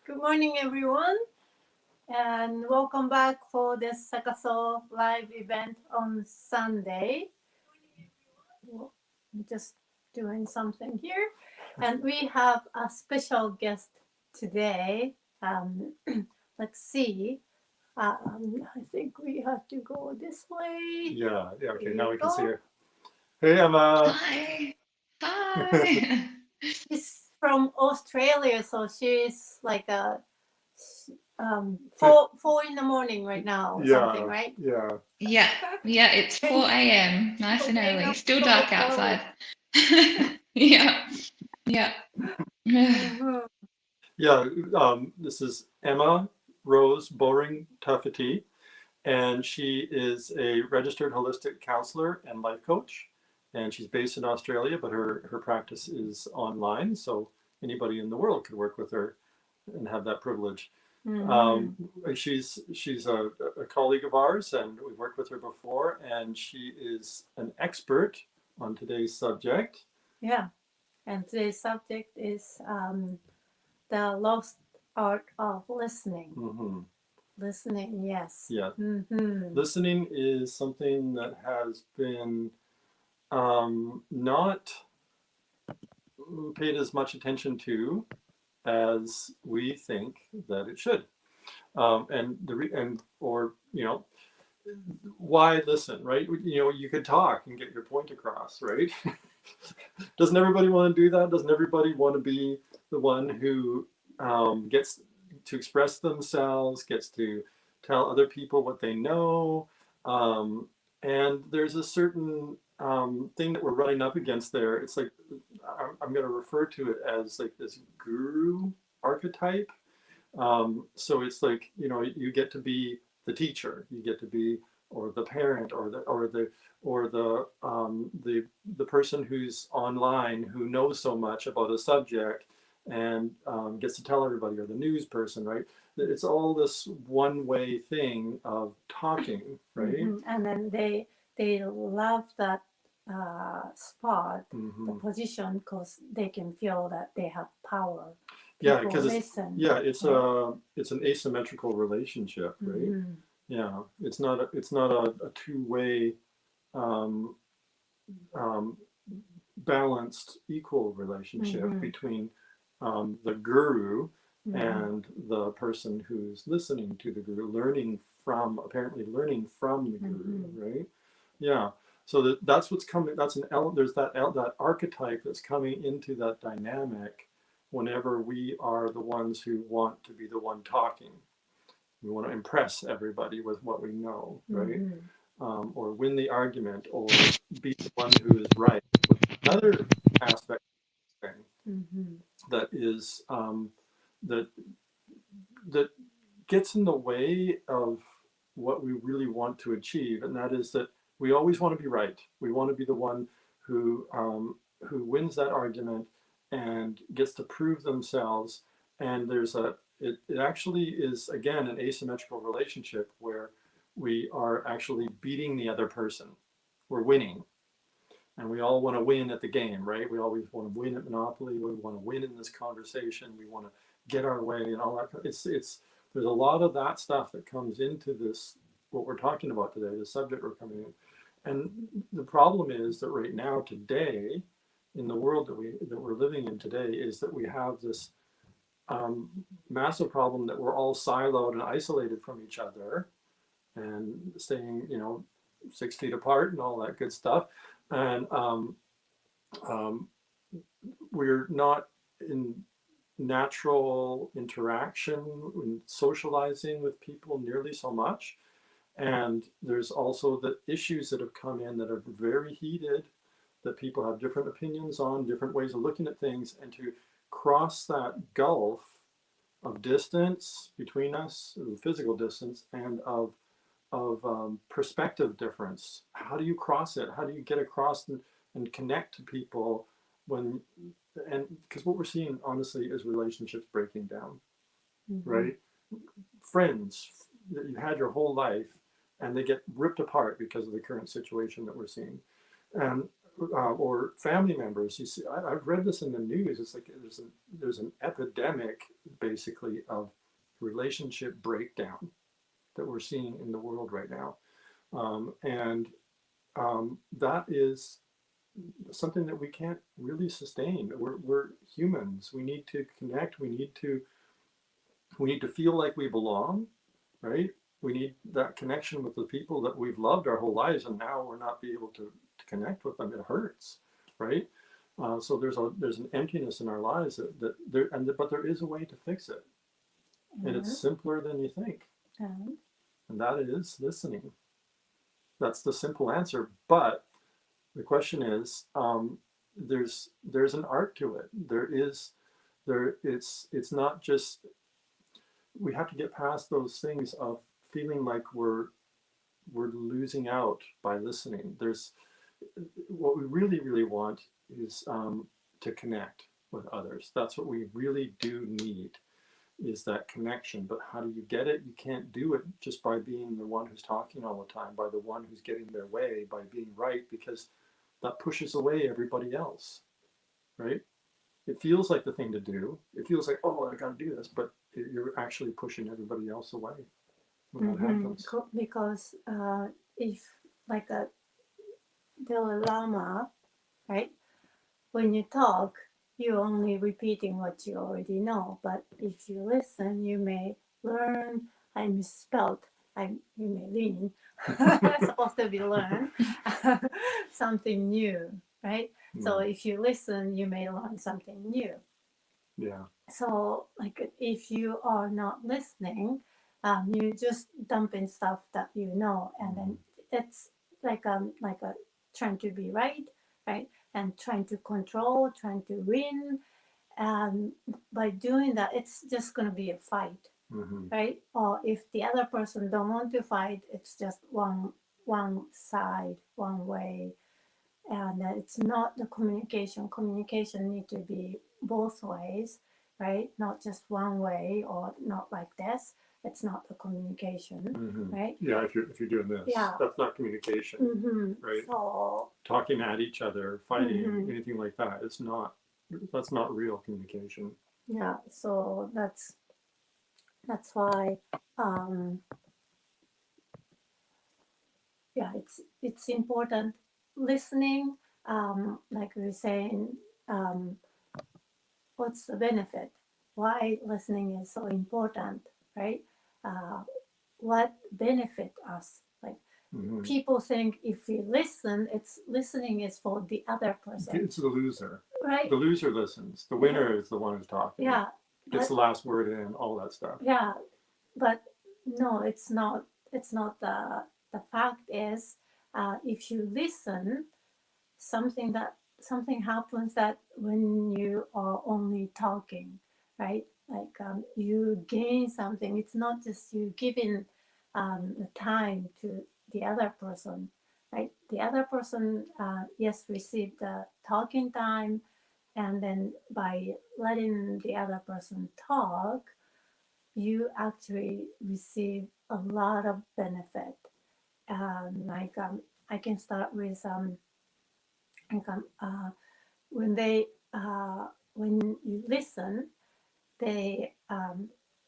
Good morning, everyone, and welcome back for this Sakaso live event on Sunday. I'm just doing something here, and we have a special guest today. Let's see. I think we have to go this way. Yeah, okay, Here now we we can see go. her. Hey, Emma. Hi. Hi. She's from Australia, so she's like four in the morning right now or something, right? Yeah. Yeah, yeah, it's 4 a.m. Nice and Okay, early. no, Still so dark early. outside. Yeah, yeah. Mhm. Yeah, this is Emma Rose Bowring Tawhiti, and she is a registered holistic counselor and life coach. And she's based in Australia, but her practice is online, so anybody in the world could work with her and have that privilege. Mhm. She's a colleague of ours, and we've worked with her before, and she is an expert on today's subject. Yeah, and today's subject is the lost art of listening. Hmm. Listening, yes. Yeah, Mm-hmm. listening is something that has been not paid as much attention to as we think that it should. And or why listen, right? You could talk and get your point across, right? Doesn't everybody want to do that? Doesn't everybody want to be the one who gets to express themselves, gets to tell other people what they know? Um, and there's a certain thing that we're running up against there. It's like, I'm going to refer to it as like this guru archetype. So it's like, you get to be the teacher, you get to be, or the parent, or the person who's online who knows so much about a subject and gets to tell everybody, or the news person, right? It's all this one way thing of talking, right? Mm-hmm. And then they love that spot, the position, because they can feel that they have power. Yeah, People because listen. it's an asymmetrical relationship, right? Mm-hmm. Yeah, it's not a two-way um, um, balanced, equal relationship Mm-hmm. between the guru Mm-hmm. and the person who's listening to the guru, apparently learning from the guru, Mm-hmm. right? Yeah. So that's what's coming. There's that archetype that's coming into that dynamic whenever we are the ones who want to be the one talking. We want to impress everybody with what we know, right? Mm-hmm. Or win the argument, or be the one who is right. Another aspect of thing Mm-hmm. that is that that gets in the way of what we really want to achieve, and that is that we always want to be right. We want to be the one who wins that argument and gets to prove themselves. And it actually is, again, an asymmetrical relationship where we are actually beating the other person. We're winning, and we all want to win at the game, right? We always want to win at Monopoly. We want to win in this conversation. We want to get our way and all that. It's there's a lot of that stuff that comes into this, what we're talking about today, the subject we're coming in. And the problem is that right now, today, in the world that we're living in today, is that we have this massive problem that we're all siloed and isolated from each other, and staying, 6 feet apart and all that good stuff. And um, we're not in natural interaction and socializing with people nearly so much. And there's also the issues that have come in that are very heated, that people have different opinions on, different ways of looking at things, and to cross that gulf of distance between us, the physical distance, and of perspective difference. How do you cross it? How do you get across and connect to people when, and because what we're seeing honestly is relationships breaking down, Mm-hmm. right? Friends that you had your whole life, and they get ripped apart because of the current situation that we're seeing. And or family members. You see, I've read this in the news. It's like there's an epidemic, basically, of relationship breakdown that we're seeing in the world right now, and that is something that we can't really sustain. We're humans. We need to connect. We need to feel like we belong, right? We need that connection with the people that we've loved our whole lives, and now we're not be able to connect with them. It hurts, right? So there's an emptiness in our lives but there is a way to fix it, and it's simpler than you think, and that is listening. That's the simple answer. But the question is, there's an art to it. It's not just, we have to get past those things of feeling like we're losing out by listening. There's what we really want is to connect with others. That's what we really do need, is that connection. But how do you get it? You can't do it just by being the one who's talking all the time, by the one who's getting their way, by being right, because that pushes away everybody else, right? It feels like the thing to do. It feels like, oh, I got to do this, but you're actually pushing everybody else away when that happens. Because if like a Dalai Lama, right? When you talk, you're only repeating what you already know. But if you listen, you may learn. I misspelled. You may lean. Supposed to be learn something new, right? So if you listen, you may learn something new. Yeah. So like if you are not listening, you just dump in stuff that you know, and then it's like a trying to be right, and trying to control, trying to win. By doing that, it's just going to be a fight, right? Or if the other person don't want to fight, it's just one side, one way, and it's not the communication. Communication need to be both ways, right? Not just one way, or not like this. It's not the communication, right? Yeah, if you're doing this, that's not communication, right? So talking at each other, fighting, anything like that, that's not real communication. Yeah, so that's why it's important listening. Like we were saying, what's the benefit? Why listening is so important, right? What benefit us? Like people think if we listen, listening is for the other person. It's the loser, right? The loser listens. The winner is the one who's talking. Yeah, gets the last word in, all that stuff. Yeah, but no, it's not. It's not the fact is, if you listen, something happens that when you are only talking, right? Like you gain something. It's not just you giving the time to the other person, right? The other person, yes, received the talking time, and then by letting the other person talk, you actually receive a lot of benefit. Like I can start with like, when they when you listen, they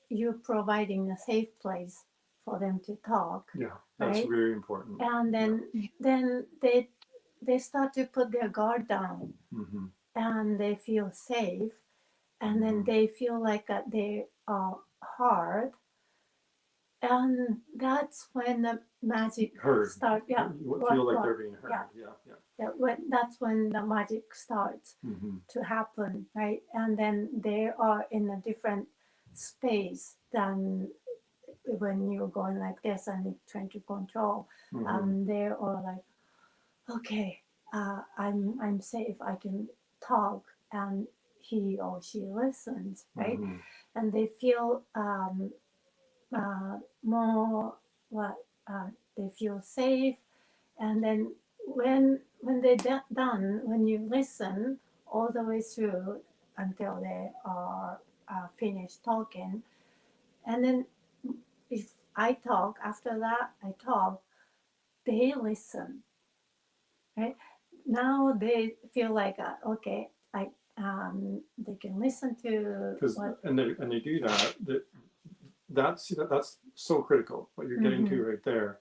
you're providing a safe place for them to talk. Yeah, that's right? very important. And then they start to put their guard down, and they feel safe, and then they feel like they are heard. And that's when the magic starts. Yeah, feel like they're being heard. That's when the magic starts to happen, right? And then they are in a different space than when you're going like this and trying to control. They are like, okay, I'm safe. I can talk, and he or she listens, right? And they feel more they feel safe. And then when they're done, when you listen all the way through until they are finished talking, and then if I talk after that, they listen, right? now they feel like okay, they can listen to what. And they do that. That's so critical. What you're getting to right there,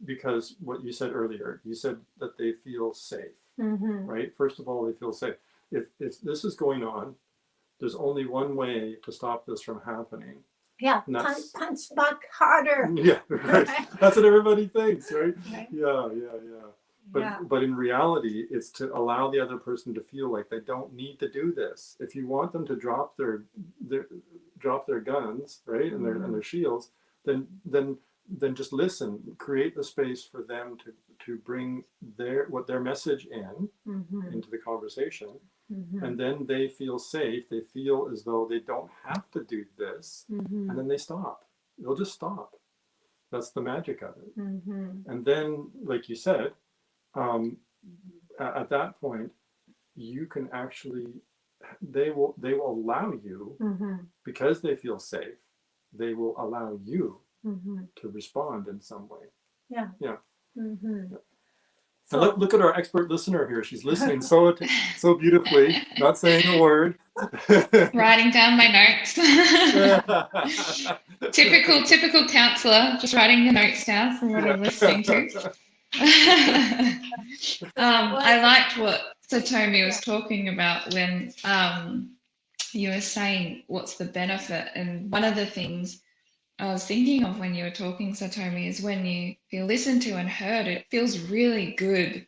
because what you said earlier, you said that they feel safe, right? First of all, they feel safe. If this is going on, there's only one way to stop this from happening. Yeah, punch back harder. Yeah, right. That's what everybody thinks, right? Right. Yeah. Yeah. But in reality, it's to allow the other person to feel like they don't need to do this. If you want them to drop their guns, right, and their shields, then just listen. Create the space for them to bring their message into the conversation. And then they feel safe. They feel as though they don't have to do this, and then they stop. They'll just stop. That's the magic of it. And then, like you said, at that point, you can actually, they will allow you, because they feel safe, they will allow you to respond in some way. Yeah. Yeah. So, and look at our expert listener here. She's listening so beautifully, not saying a word. Writing down my notes. typical counselor, just writing the notes down from what I'm listening to. I liked what Satomi was talking about when you were saying what's the benefit, and one of the things I was thinking of when you were talking, Satomi, is when you feel listened to and heard, it feels really good,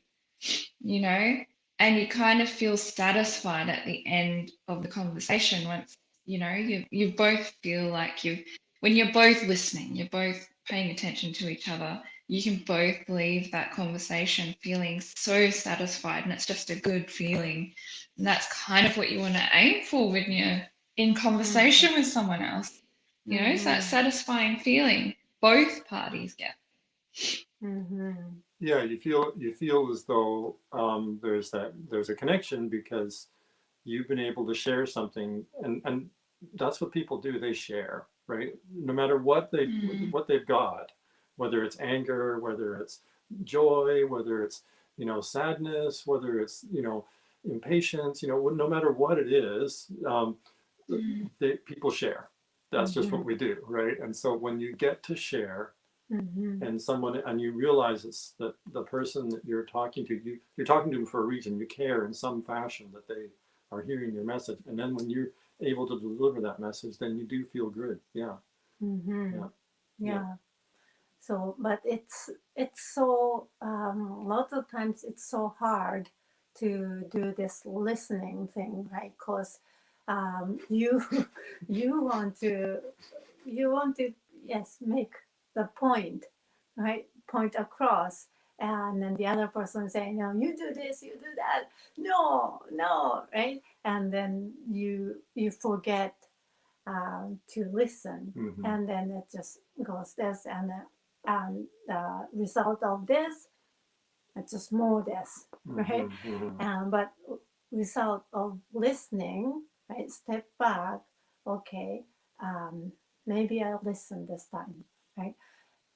you know, and you kind of feel satisfied at the end of the conversation once, you know, you both feel like when you're both listening, you're both paying attention to each other, you can both leave that conversation feeling so satisfied, and it's just a good feeling. And that's kind of what you want to aim for when you're in conversation with someone else. You know, it's that satisfying feeling both parties get. Yeah, you feel as though there's a connection because you've been able to share something, and that's what people do. They share, right? No matter what they've got, whether it's anger, whether it's joy, whether it's sadness, whether it's impatience, no matter what it is, people share. That's just what we do, right? And so when you get to share, and you realize it's that the person that you're talking to, you're talking to them for a reason. You care in some fashion that they are hearing your message, and then when you're able to deliver that message, then you do feel good. Yeah. So, but it's so lots of times it's so hard to do this listening thing, right? Because you want to yes, make the point, right? Point across, and then the other person saying, no, you do this, you do that, no, right? And then you forget to listen, and then it just goes this, and the result of this, it's just more this, right? But result of listening, right? Step back, okay, maybe I'll listen this time, right?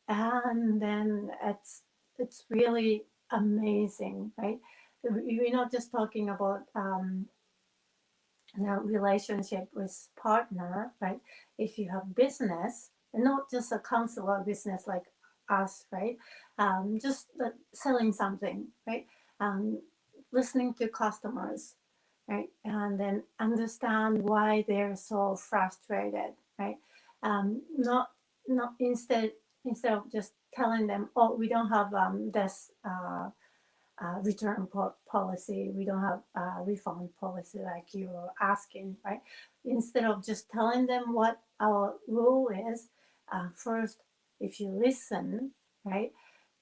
And then it's really amazing, right? We're not just talking about relationship with partner, right? If you have business, and not just a counselor business like us, right? Just selling something, right? Listening to customers, right? And then understand why they're so frustrated, right? Not instead of just telling them, oh, we don't have this return policy, we don't have refund policy like you were asking, right? Instead of just telling them what our rule is, first, if you listen, right,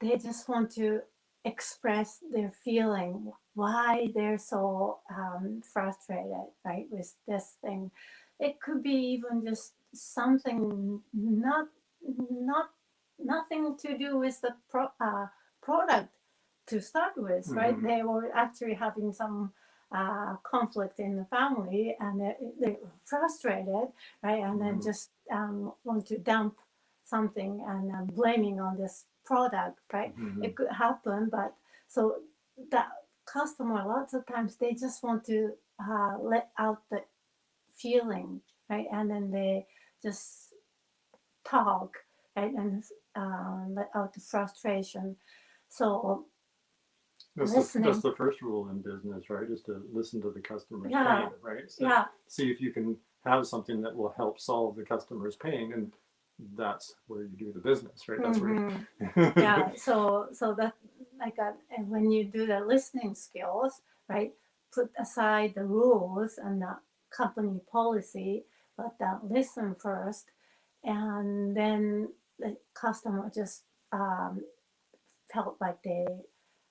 they just want to express their feeling, why they're so frustrated, right, with this thing. It could be even just something nothing to do with the product to start with, right? They were actually having some conflict in the family, and they're frustrated, right? And then just want to dump something and blaming on this product, right? It could happen, but so that customer, lots of times they just want to let out the feeling, right? And then they just talk, right? And let out the frustration. So That's listening, the first rule in business, right? Is to listen to the customer's yeah, pain, right? So yeah, see if you can have something that will help solve the customer's pain, and that's where you do the business, right? That's mhm, where. yeah. So that like and when you do the listening skills, right? Put aside the rules and the company policy, but listen first, and then the customer just felt like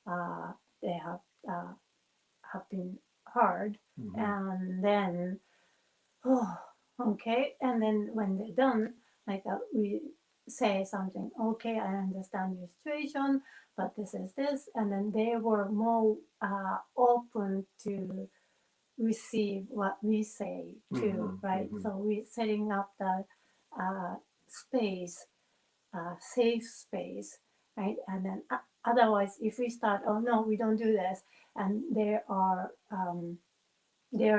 uh, they have been heard, Mhm. and then oh, okay, and then when they're done, like we say something, okay, I understand your situation, but this is this, and then they were more open to receive what we say too, Mhm, right? mhm. So we setting up the space, safe space, right? And then otherwise, if we start, oh no, we don't do this, and they're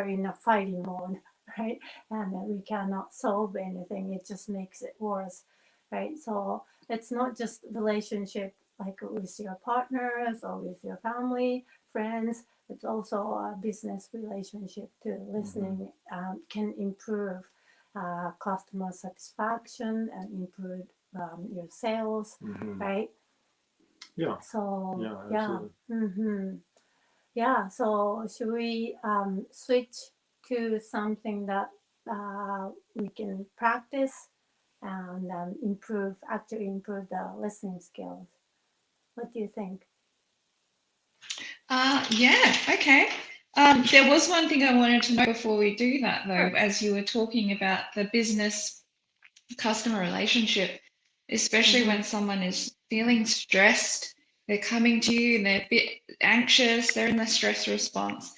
in a fighting mode, right? And then we cannot solve anything. It just makes it worse, right? So it's not just relationship like with your partners or with your family, friends. It's also a business relationship too. Listening can improve customer satisfaction and improve your sales, Mhm. right? Yeah, So yeah, yeah. absolutely. Yeah, so should we switch to something that we can practice and actually improve the listening skills? What do you think? Yeah, okay. There was one thing I wanted to know before we do that, though, Sure. as you were talking about the business customer relationship, especially when someone is feeling stressed, they're coming to you and they're a bit anxious, they're in the stress response.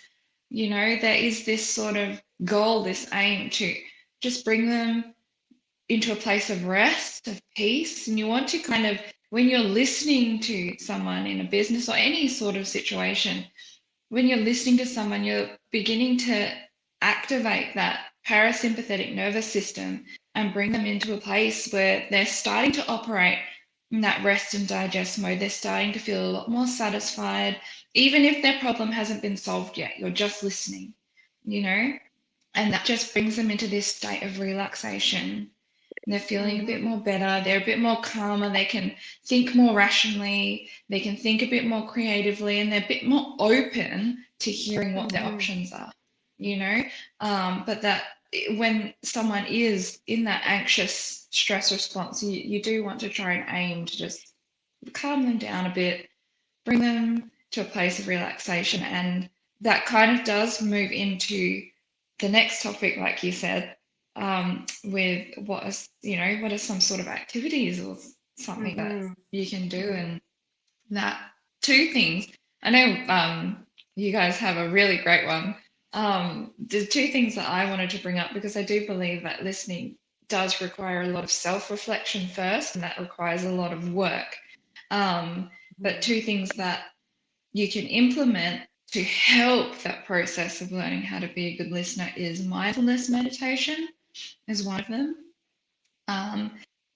You know, there is this sort of goal, this aim to just bring them into a place of rest, of peace. And you want to kind of, when you're listening to someone in a business or any sort of situation, when you're listening to someone, you're beginning to activate that parasympathetic nervous system and bring them into a place where they're starting to operate in that rest and digest mode. They're starting to feel a lot more satisfied, even if their problem hasn't been solved yet. You're just listening, you know, and that just brings them into this state of relaxation. They're feeling a bit more better. They're a bit more calmer. They can think more rationally. They can think a bit more creatively, and they're a bit more open to hearing what their options are, you know. But that when someone is in that anxious stress response, you do want to try and aim to just calm them down a bit, bring them to a place of relaxation. And that kind of does move into the next topic, like you said, with what is, you know, what are some sort of activities or something that you can do. And that two things, I know you guys have a really great one. The two things that I wanted to bring up, because I do believe that listening does require a lot of self-reflection first, and that requires a lot of work. But two things that you can implement to help that process of learning how to be a good listener is mindfulness meditation is one of them. Um,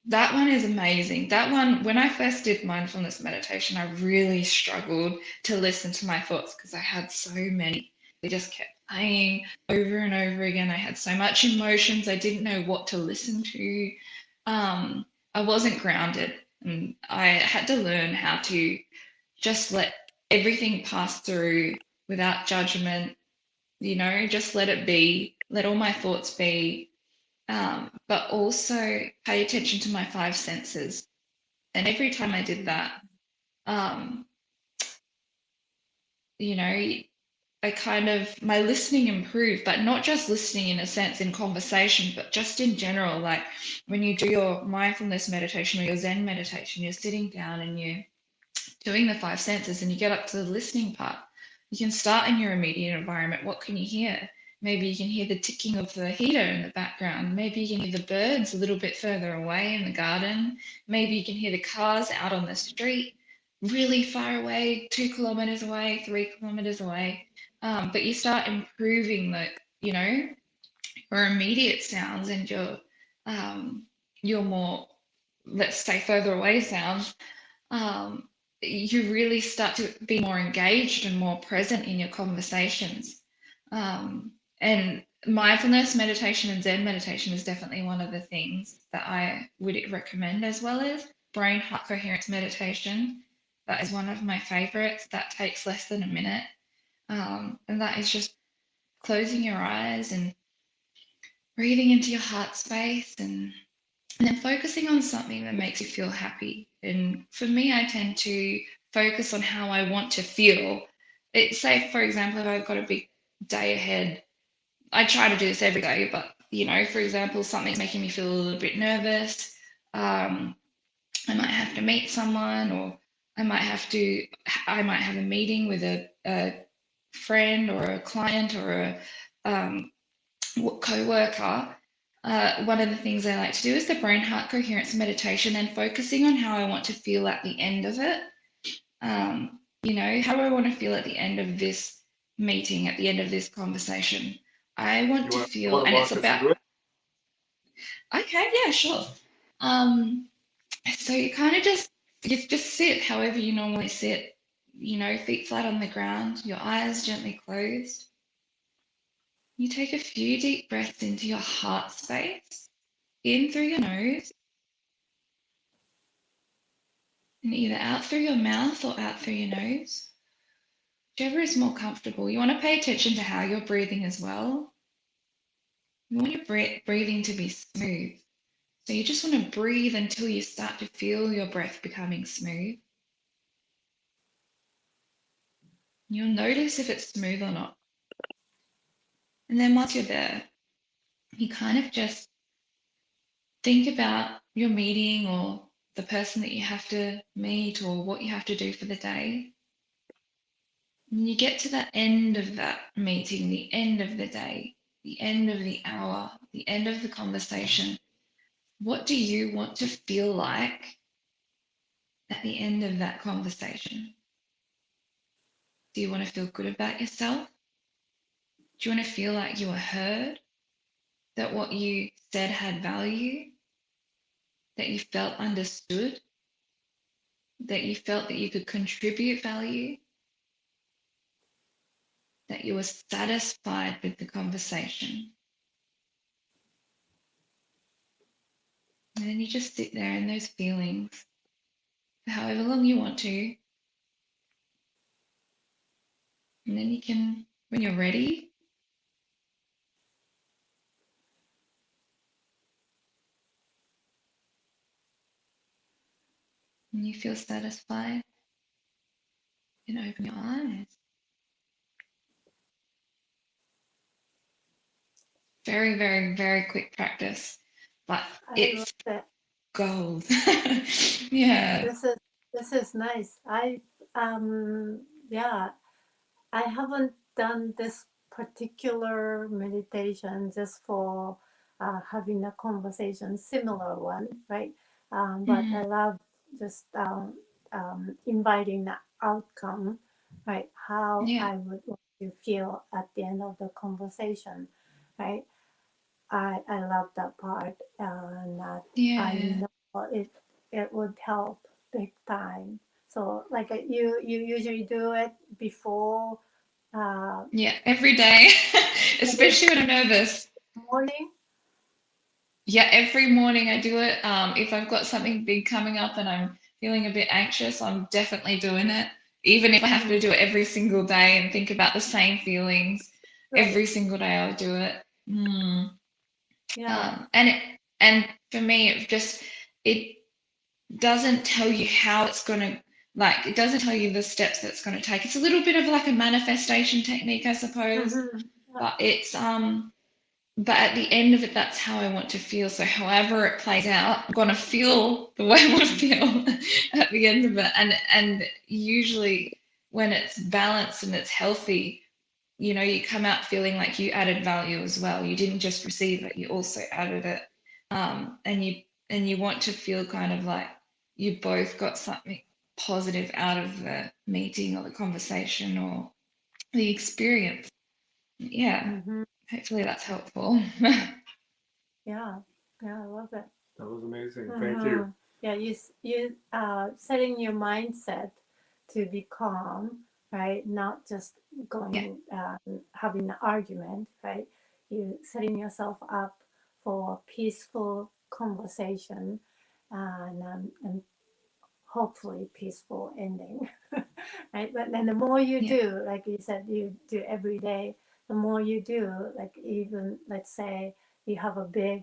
that one is amazing. That one, when I first did mindfulness meditation, I really struggled to listen to my thoughts because I had so many. They just kept playing over and over again. I had so much emotions. I didn't know what to listen to. I wasn't grounded, and I had to learn how to just let everything pass through without judgment, you know, just let it be, let all my thoughts be, but also pay attention to my five senses. And every time I did that, um, you know, I kind of, my listening improved, but not just listening in a sense in conversation, but just in general. Like when you do your mindfulness meditation or your Zen meditation, you're sitting down and you're doing the five senses and you get up to the listening part. You can start in your immediate environment. What can you hear? Maybe you can hear the ticking of the heater in the background. Maybe you can hear the birds a little bit further away in the garden. Maybe you can hear the cars out on the street. really far away, 2 kilometers away, 3 kilometers away. But you start improving the, you know, your immediate sounds and your more, let's say, further away sounds. You really start to be more engaged and more present in your conversations. And mindfulness meditation and Zen meditation is definitely one of the things that I would recommend, as well as brain heart coherence meditation. That is one of my favorites. That takes less than a minute. And that is just closing your eyes and breathing into your heart space, and then focusing on something that makes you feel happy. And for me, I tend to focus on how I want to feel. Say, for example, if I've got a big day ahead, I try to do this every day, but, you know, for example, something's making me feel a little bit nervous. I might have to meet someone, or I might have a meeting with a friend or a client or a co-worker. One of the things I like to do is the brain heart coherence meditation, and focusing on how I want to feel at the end of it. You know, how do I want to feel at the end of this meeting, at the end of this conversation? I want to feel, and it's about, okay, yeah, sure. So you kind of just sit however you normally sit, you know, feet flat on the ground, your eyes gently closed. You take a few deep breaths into your heart space, in through your nose, and either out through your mouth or out through your nose, whichever is more comfortable. You want to pay attention to how you're breathing as well. You want your breathing to be smooth. So you just want to breathe until you start to feel your breath becoming smooth. You'll notice if it's smooth or not. And then once you're there, you kind of just think about your meeting or the person that you have to meet or what you have to do for the day. And you get to the end of that meeting, the end of the day, the end of the hour, the end of the conversation. What do you want to feel like at the end of that conversation? Do you want to feel good about yourself? Do you want to feel like you were heard? That what you said had value? That you felt understood? That you felt that you could contribute value? That you were satisfied with the conversation? And then you just sit there in those feelings for however long you want to. And then you can, when you're ready, and you feel satisfied, you can open your eyes. Very, very, very quick practice, but it's gold. Yeah. This is nice. Yeah, I haven't done this particular meditation just for having a conversation, similar one, right? But I love just inviting the outcome, right? How I would want to feel at the end of the conversation, right? I love that part, and that I know it would help big time. So like you usually do it before. Yeah, every day, especially when I'm nervous. Morning. Yeah, every morning I do it. If I've got something big coming up and I'm feeling a bit anxious, I'm definitely doing it. Even if I have to do it every single day and think about the same feelings, every single day I'll do it. Yeah. And for me, it doesn't tell you how it's gonna, like, it doesn't tell you the steps that it's gonna take. It's a little bit of like a manifestation technique, I suppose. But it's but at the end of it, that's how I want to feel. So however it plays out, I'm gonna feel the way I want to feel at the end of it. And usually when it's balanced and it's healthy, you come out feeling like you added value as well. You didn't just receive it, you also added it. And you want to feel kind of like you both got something positive out of the meeting or the conversation or the experience. Yeah, Mm-hmm. hopefully that's helpful. Yeah, I love it. That was amazing. Mm-hmm. Thank you. Yeah, you setting your mindset to be calm, right? Not just going having an argument, right? You setting yourself up for peaceful conversation and hopefully peaceful ending, right? But then the more you do, like you said, you do every day, the more you do, like even let's say you have a big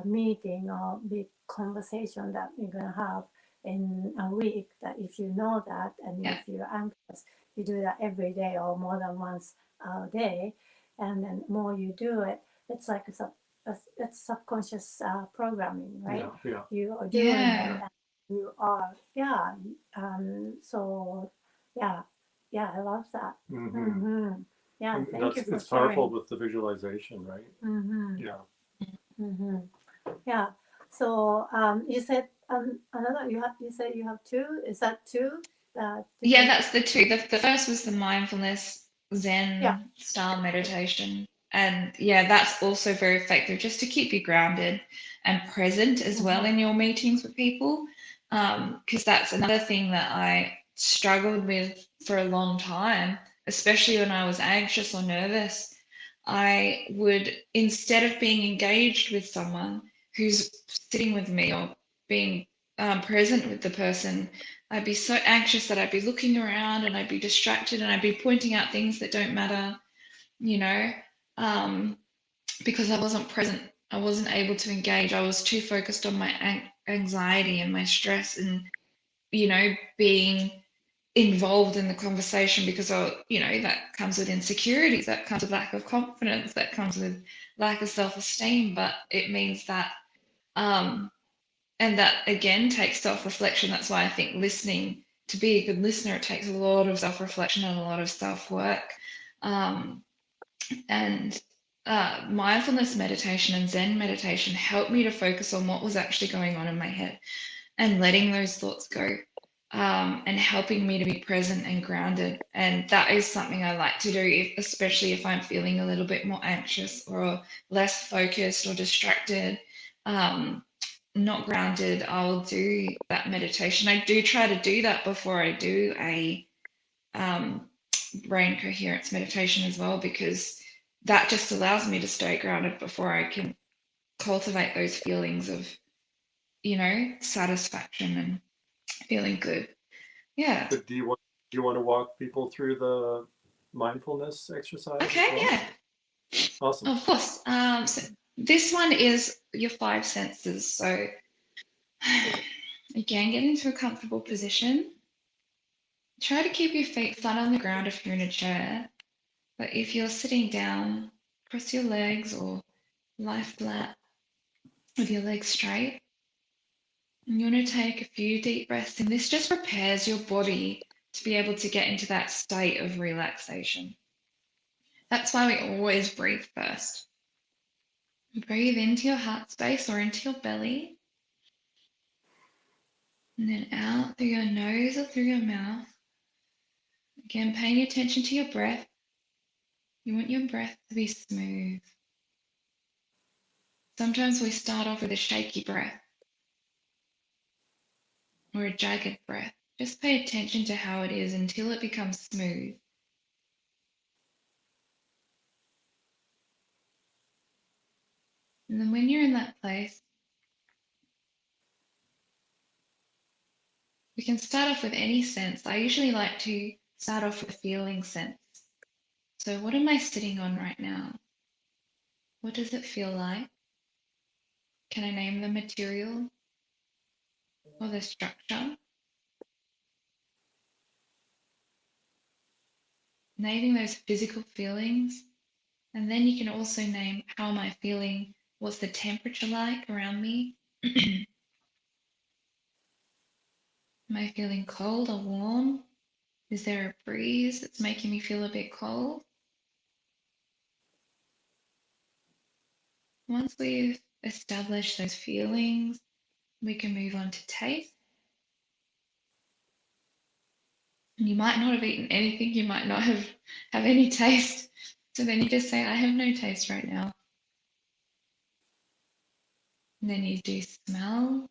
meeting or big conversation that you're gonna have in a week, that if you know that and if you're anxious, you do that every day or more than once a day, and then the more you do it, it's like it's subconscious programming, right? Yeah. You are doing it. You are, so I love that. Mm-hmm. Yeah, And thank you for it's powerful sharing. with the visualization, right? Yeah. Yeah. So you said another. You said you have two. Is that two? Yeah, Different. that's the two. The first was the mindfulness Yeah. Zen style meditation. And yeah, that's also very effective just to keep you grounded and present as well in your meetings with people. Because that's another thing that I struggled with for a long time, especially when I was anxious or nervous. I would, instead of being engaged with someone who's sitting with me or being present with the person, I'd be so anxious that I'd be looking around and I'd be distracted and I'd be pointing out things that don't matter, you know, because I wasn't present. I wasn't able to engage. I was too focused on my anxiety and my stress and, you know, being involved in the conversation because that comes with insecurities, that comes with lack of confidence, that comes with lack of self-esteem. But it means that and that again takes self-reflection. That's why I think listening, to be a good listener, it takes a lot of self-reflection and a lot of self-work. And mindfulness meditation and Zen meditation helped me to focus on what was actually going on in my head and letting those thoughts go, and helping me to be present and grounded. And that is something I like to do, especially if I'm feeling a little bit more anxious or less focused or distracted. Not grounded, I'll do that meditation. I do try to do that before I do a brain coherence meditation as well, because that just allows me to stay grounded before I can cultivate those feelings of, satisfaction and feeling good. Yeah. But do you want to walk people through the mindfulness exercise Okay, as well? yeah. Awesome. Of course. So this one is your five senses. So again, get into a comfortable position. Try to keep your feet flat on the ground if you're in a chair. But if you're sitting down, cross your legs or lie flat with your legs straight. And you want to take a few deep breaths, and this just prepares your body to be able to get into that state of relaxation. That's why we always breathe first. Breathe into your heart space or into your belly, and then out through your nose or through your mouth. Again, paying attention to your breath. You want your breath to be smooth. Sometimes we start off with a shaky breath or a jagged breath. Just pay attention to how it is until it becomes smooth. And then when you're in that place, we can start off with any sense. I usually like to start off with a feeling sense. So what am I sitting on right now? What does it feel like? Can I name the material or the structure? Naming those physical feelings. And then you can also name, how am I feeling? What's the temperature like around me? Am I feeling cold or warm? Is there a breeze that's making me feel a bit cold? Once we've established those feelings, we can move on to taste. And you might not have eaten anything, you might not have any taste. So then you just say, I have no taste right now. And then you do smell.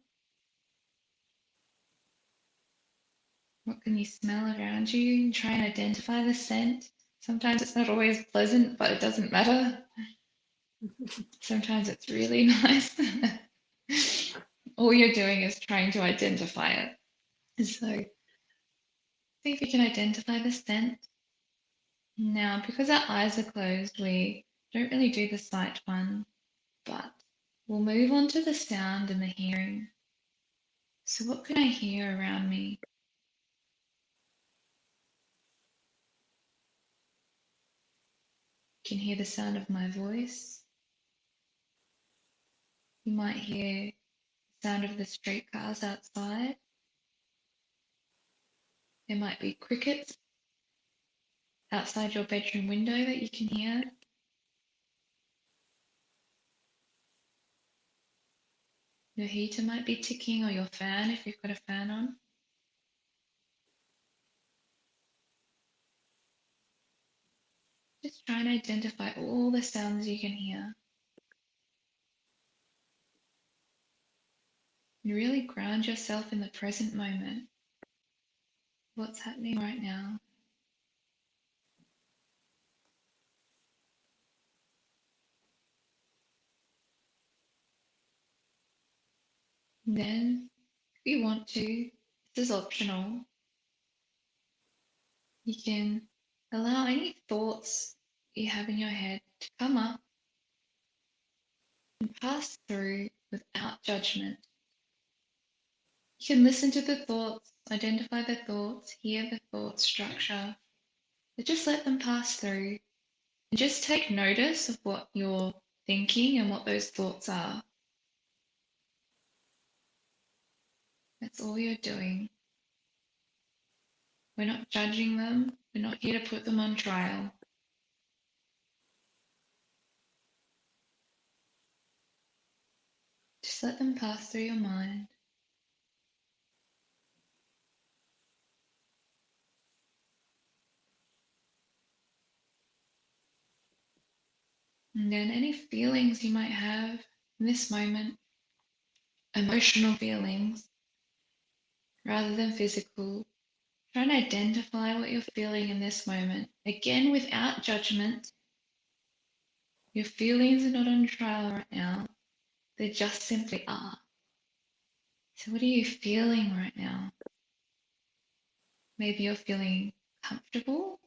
What can you smell around you? Try and identify the scent. Sometimes it's not always pleasant, but it doesn't matter. Sometimes it's really nice. All you're doing is trying to identify it. So see if you can identify the scent. Now, because our eyes are closed, we don't really do the sight one, but we'll move on to the sound and the hearing. So what can I hear around me? You can hear the sound of my voice. You might hear the sound of the streetcars outside. There might be crickets outside your bedroom window that you can hear. Your heater might be ticking, or your fan if you've got a fan on. Just try and identify all the sounds you can hear. And really ground yourself in the present moment. What's happening right now? And then, if you want to, this is optional, you can allow any thoughts you have in your head to come up and pass through without judgment. You can listen to the thoughts, identify the thoughts, hear the thought structure, but just let them pass through and just take notice of what you're thinking and what those thoughts are. That's all you're doing. We're not judging them. We're not here to put them on trial. Just let them pass through your mind. And then any feelings you might have in this moment, emotional feelings, rather than physical, try and identify what you're feeling in this moment. Again, without judgment. Your feelings are not on trial right now. They just simply are. So what are you feeling right now? Maybe you're feeling comfortable,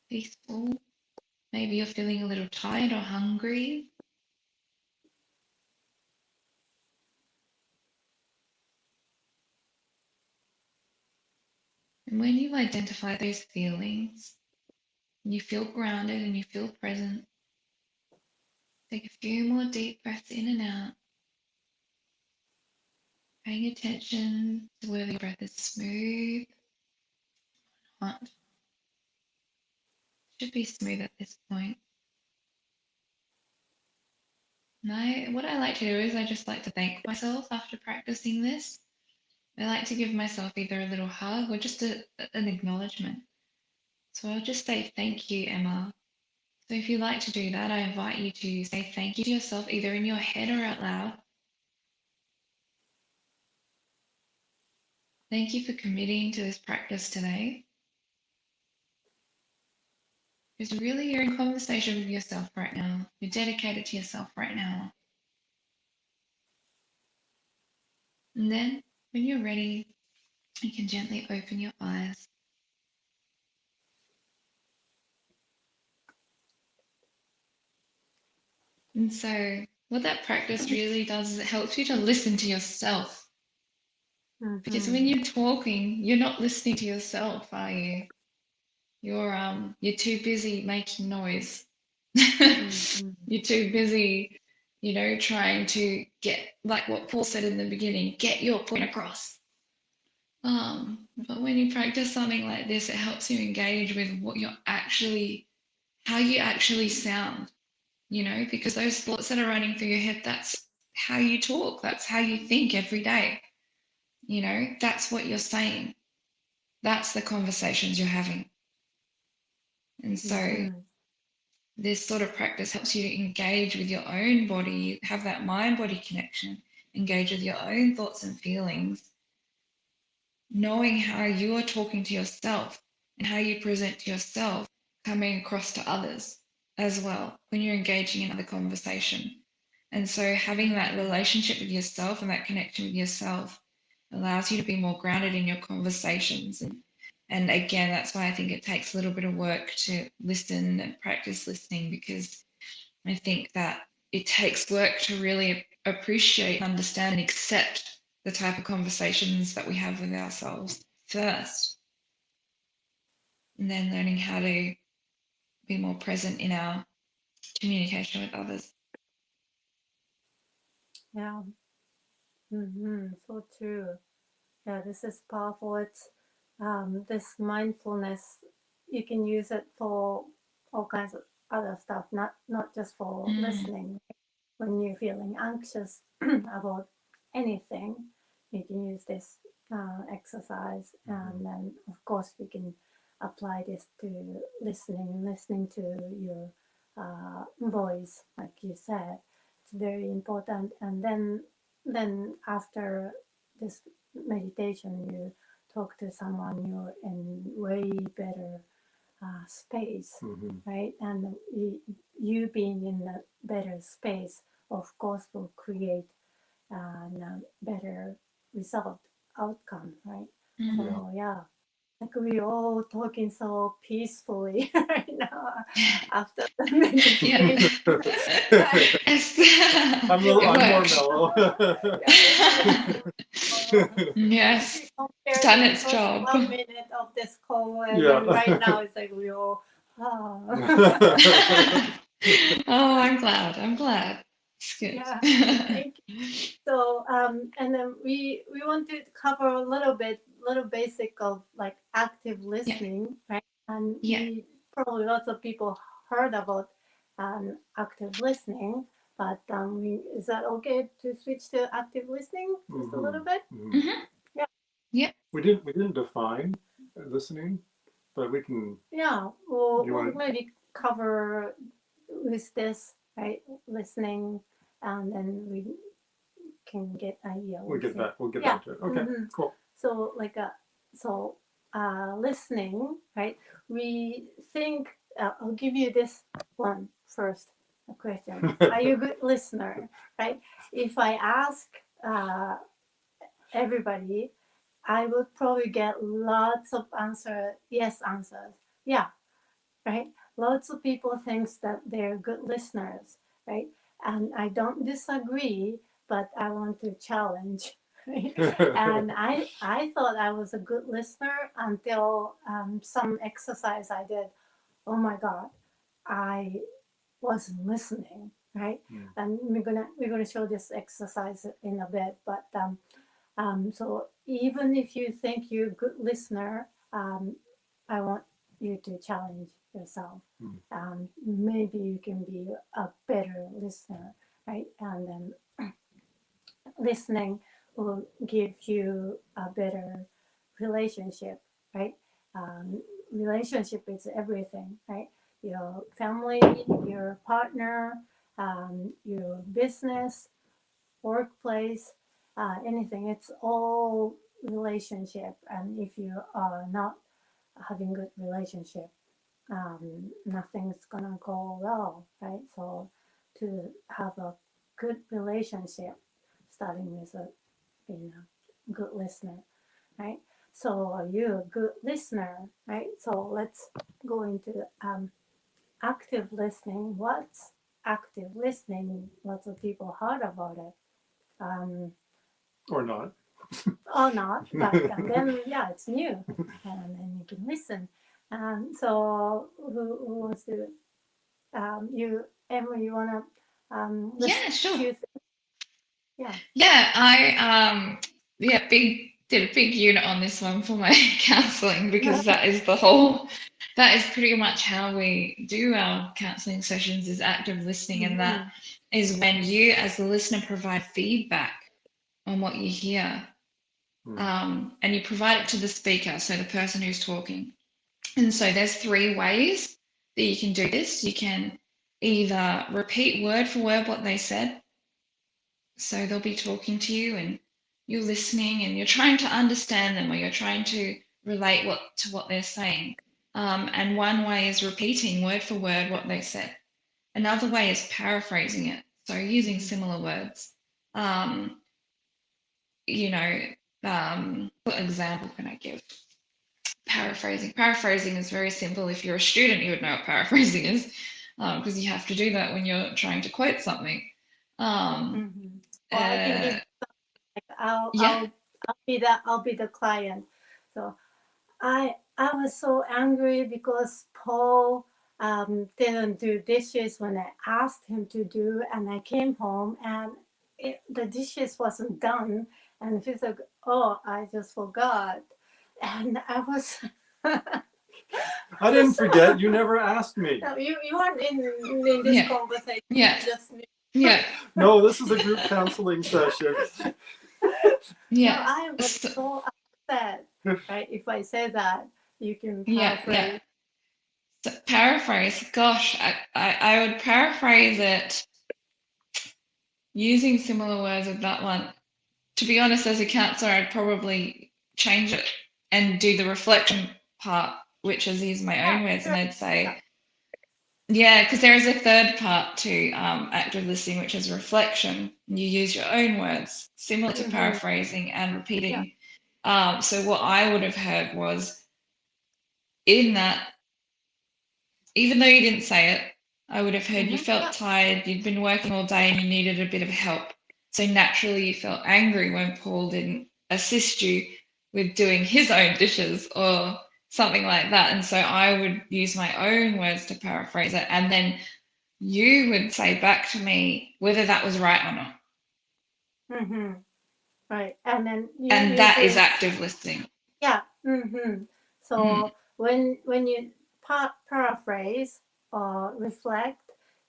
peaceful. Maybe you're feeling a little tired or hungry. And when you identify those feelings, and you feel grounded and you feel present, take a few more deep breaths in and out, paying attention to whether your breath is smooth or not. It should be smooth at this point. And what I like to do is I just like to thank myself after practicing this. I like to give myself either a little hug or just an acknowledgement. So I'll just say thank you, Emma. So if you like to do that, I invite you to say thank you to yourself either in your head or out loud. Thank you for committing to this practice today. Because really you're in conversation with yourself right now. You're dedicated to yourself right now. And then when you're ready, you can gently open your eyes. And so what that practice really does is it helps you to listen to yourself. Because when you're talking, you're not listening to yourself, are you? You're too busy making noise. You're too busy, trying to get, like what Paul said in the beginning, get your point across. But when you practice something like this, it helps you engage with how you actually sound, because those thoughts that are running through your head, that's how you talk, that's how you think every day. That's what you're saying. that's the conversations you're having. And so Mhm. this sort of practice helps you to engage with your own body, have that mind-body connection, engage with your own thoughts and feelings, knowing how you are talking to yourself and how you present to yourself coming across to others as well when you're engaging in other conversation. And so having that relationship with yourself and that connection with yourself allows you to be more grounded in your conversations. And again, that's why I think it takes a little bit of work to listen and practice listening, because I think that it takes work to really appreciate, understand, and accept the type of conversations that we have with ourselves first, and then learning how to be more present in our communication with others. Yeah. So true. Yeah, this is powerful. It's this mindfulness. You can use it for all kinds of other stuff, not just for listening. When you're feeling anxious about anything, you can use this exercise, and then of course we can apply this to listening to your voice, like you said. It's very important. And then after this meditation, you talk to someone, you're in way better space, right? And you being in a better space, of course, will create a better result, outcome, right? So yeah, like we're all talking so peacefully right now after the meditation. I'm more mellow. Yes, Compared done to the its first job. 1 minute of this call, and then right now it's like we all. Oh, I'm glad. It's good. Yeah, thank you. So, and then we want to cover a little basic of like active listening, right? And we probably lots of people heard about active listening, but is that okay to switch to active listening just a little bit? Yeah. We didn't define listening, but we can. Yeah, we'll maybe cover with this, right? Listening, and then we can get idea. We'll get back to it. Okay, cool. So listening, right? We think. I'll give you this one first. A question: are you a good listener? Right? If I ask everybody, I would probably get lots of yes answers. Yeah, right? Lots of people think that they're good listeners, right? And I don't disagree, but I want to challenge. Right? And I thought I was a good listener until some exercise I did. Oh my God, I wasn't listening, right? And we're gonna show this exercise in a bit, but so even if you think you're a good listener, I want you to challenge yourself. Maybe you can be a better listener, right? And then listening will give you a better relationship, right? Relationship is everything, right? Your family, your partner, your business, workplace, anything. It's all relationship. And if you are not having good relationship, nothing's gonna go well, right? So to have a good relationship, starting with being a good listener, right? So are you a good listener, right? So let's go into active listening. What's active listening? Lots of people heard about it. Or not. Or not, but then yeah, it's new, and then you can listen. So who wants to? You, Emma, you wanna? Yeah, sure. Yeah. I did a big unit on this one for my counseling, because that is pretty much how we do our counseling sessions, is active listening. And that is when you as the listener provide feedback on what you hear. and you provide it to the speaker, so the person who's talking. And so there's 3 ways that you can do this. You can either repeat word for word what they said. So they'll be talking to you and you're listening and you're trying to understand them, or you're trying to relate to what they're saying. And one way is repeating word for word what they said. Another way is paraphrasing it. So using similar words. What example can I give? Paraphrasing. Paraphrasing is very simple. If you're a student, you would know what paraphrasing is, because you have to do that when you're trying to quote something. Well, I can give, I'll be the client. So I was so angry because Paul didn't do dishes when I asked him to do, and I came home and the dishes wasn't done, and he's like, "Oh, I just forgot," and I was. I didn't forget. You never asked me. No, you weren't in this conversation. Yeah. Just me. Yeah. No, this is a group counseling session. Yeah. So I was so upset. Right? If I say that, you can paraphrase. Yeah. So paraphrase. Gosh, I would paraphrase it using similar words of that one. To be honest, as a counselor, I'd probably change it and do the reflection part, which is use my own words, and I'd say, because there is a third part to active listening, which is reflection. You use your own words, similar to paraphrasing and repeating. So what I would have heard was, in that, even though you didn't say it, I would have heard you felt tired, you'd been working all day and you needed a bit of help. So naturally you felt angry when Paul didn't assist you with doing his own dishes or something like that. And so I would use my own words to paraphrase it. And then you would say back to me whether that was right or not. Right. And then that is active listening. Yeah. So when you paraphrase or reflect,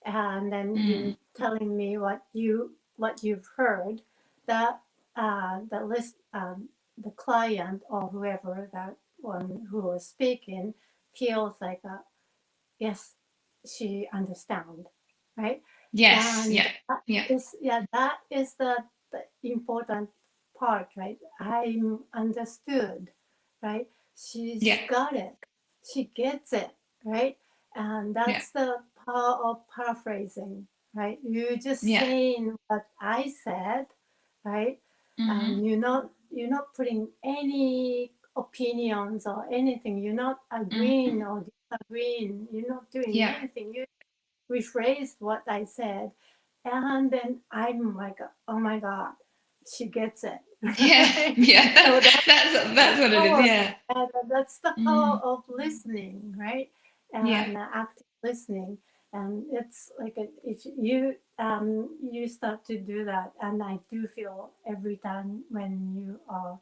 and then you telling me what you've heard, that the client or whoever, that one who was speaking, feels like yes, she understand, right? Yes. And yeah. That is the important part, right? I'm understood, right? She's got it. She gets it, right? And that's the power of paraphrasing, right? You're just saying what I said, right? And you're not putting any opinions or anything. You're not agreeing or disagreeing. You're not doing anything. You rephrased what I said, and then I'm like, oh my God, she gets it. So that's what it is. Yeah, and that's the power of listening, right? And active listening. And it's like if you you start to do that, and I do feel every time when you are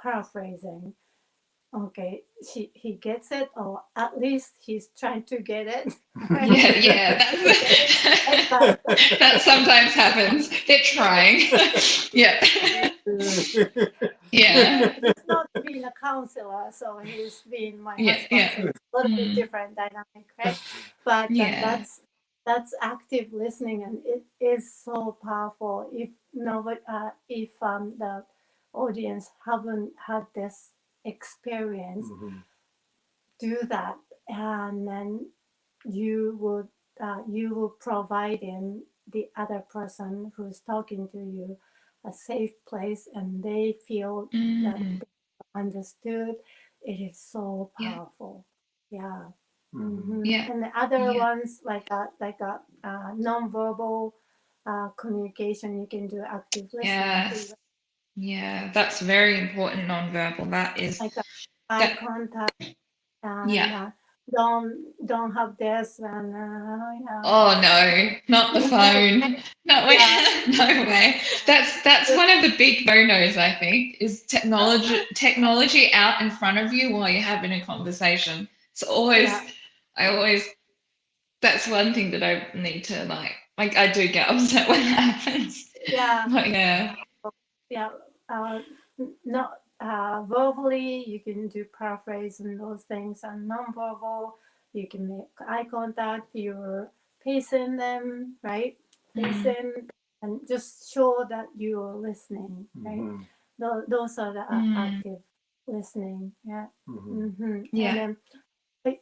paraphrasing, okay, he gets it, or at least he's trying to get it. Right? That sometimes happens. They're trying. He's not being a counselor, so he's being my husband. So it's a little bit different dynamic, right? But that's active listening, and it is so powerful. If nobody, if the audience haven't had this experience, do that, and then you will provide in the other person who's talking to you a safe place, and they feel that they're understood. It is so powerful. And the other ones, like a non-verbal communication, you can do active listening. That's very important. Non-verbal, that is like eye contact, and don't have this, and oh no, not the phone. No way. That's one of the big no-nos, I think, is technology out in front of you while you're having a conversation. It's always that's one thing that I need to like I do get upset when it happens. Not verbally, you can do paraphrase and those things, and non-verbal, you can make eye contact, you're facing them, right? Facing, and just show that you're listening, right? Mhm. Those are the Mm. active listening, yeah. Mhm. And Yeah. then